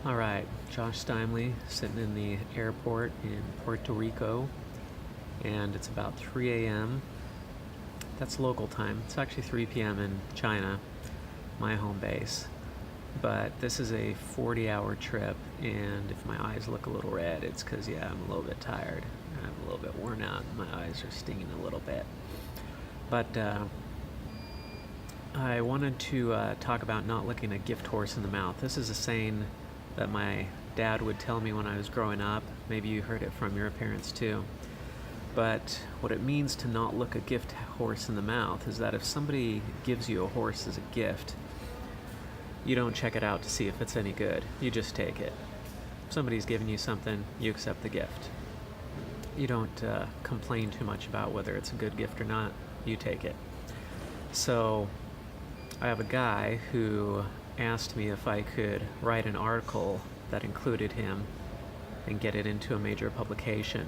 All right, Josh Steinley sitting in the airport in Puerto Rico, and it's about 3 a.m. That's local time. It's actually 3 p.m. in China, my home base. But this is a 40-hour trip, and if my eyes look a little red, it's because, I'm a little bit tired. I'm a little bit worn out, and my eyes are stinging a little bit. But I wanted to talk about not looking a gift horse in the mouth. This is a saying that my dad would tell me when I was growing up. Maybe you heard it from your parents too. But what it means to not look a gift horse in the mouth is that if somebody gives you a horse as a gift, you don't check it out to see if it's any good. You just take it. If somebody's giving you something, you accept the gift. You don't complain too much about whether it's a good gift or not. You take it. So I have a guy who asked me if I could write an article that included him and get it into a major publication.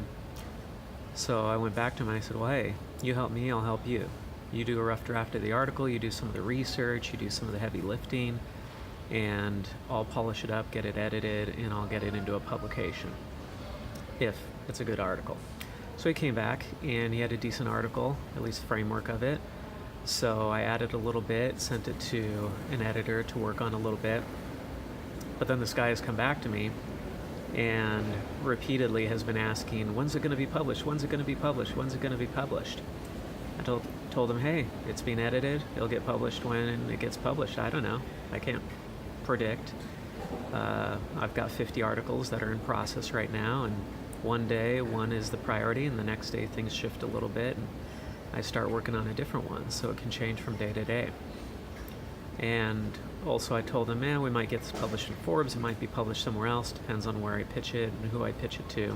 So I went back to him and I said, well, hey, you help me, I'll help you. You do a rough draft of the article, you do some of the research, you do some of the heavy lifting, and I'll polish it up, get it edited, and I'll get it into a publication, if it's a good article. So he came back and he had a decent article, at least the framework of it. So I added a little bit, sent it to an editor to work on a little bit. But then this guy has come back to me and repeatedly has been asking, when's it going to be published? When's it going to be published? When's it going to be published? I told him, hey, it's being edited. It'll get published when it gets published. I don't know. I can't predict. I've got 50 articles that are in process right now, and one day one is the priority, and the next day things shift a little bit, and I start working on a different one, so it can change from day to day. And also I told him, we might get this published in Forbes, it might be published somewhere else, depends on where I pitch it and who I pitch it to.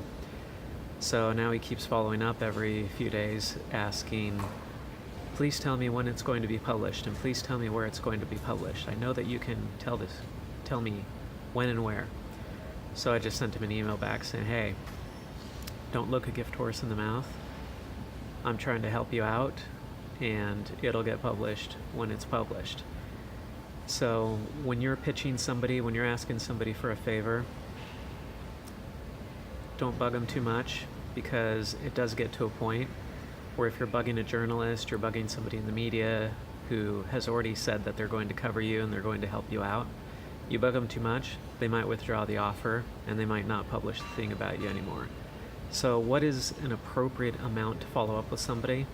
So now he keeps following up every few days asking, please tell me when it's going to be published, and please tell me where it's going to be published. I know that you can tell me when and where. So I just sent him an email back saying, hey, don't look a gift horse in the mouth. I'm trying to help you out, and it'll get published when it's published. So when you're pitching somebody, when you're asking somebody for a favor, don't bug them too much, because it does get to a point where if you're bugging a journalist, you're bugging somebody in the media who has already said that they're going to cover you and they're going to help you out. You bug them too much, they might withdraw the offer and they might not publish the thing about you anymore. So what is an appropriate amount to follow up with somebody?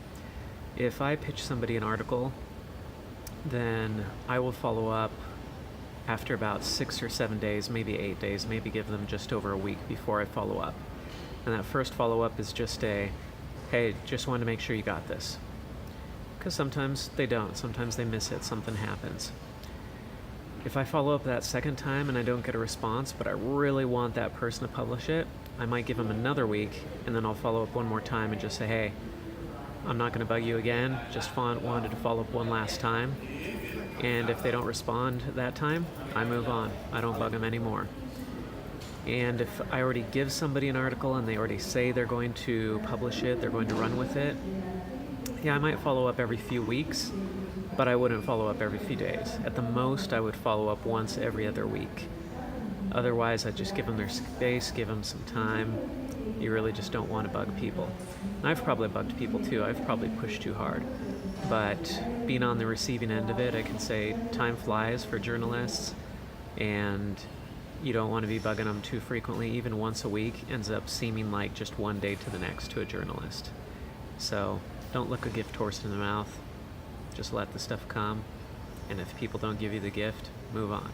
If I pitch somebody an article, then I will follow up after about 6 or 7 days, maybe 8 days, maybe give them just over a week before I follow up. And that first follow-up is just hey, just wanted to make sure you got this. Because sometimes they don't, sometimes they miss it, something happens. If I follow up that second time and I don't get a response, but I really want that person to publish it, I might give them another week, and then I'll follow up one more time and just say, hey, I'm not going to bug you again, just wanted to follow up one last time. And if they don't respond that time, I move on. I don't bug them anymore. And if I already give somebody an article and they already say they're going to publish it, they're going to run with it, I might follow up every few weeks, but I wouldn't follow up every few days. At the most, I would follow up once every other week. Otherwise, I'd just give them their space, give them some time. You really just don't want to bug people. And I've probably bugged people too. I've probably pushed too hard. But being on the receiving end of it, I can say time flies for journalists, and you don't want to be bugging them too frequently. Even once a week ends up seeming like just one day to the next to a journalist. So don't look a gift horse in the mouth. Just let the stuff come. And if people don't give you the gift, move on.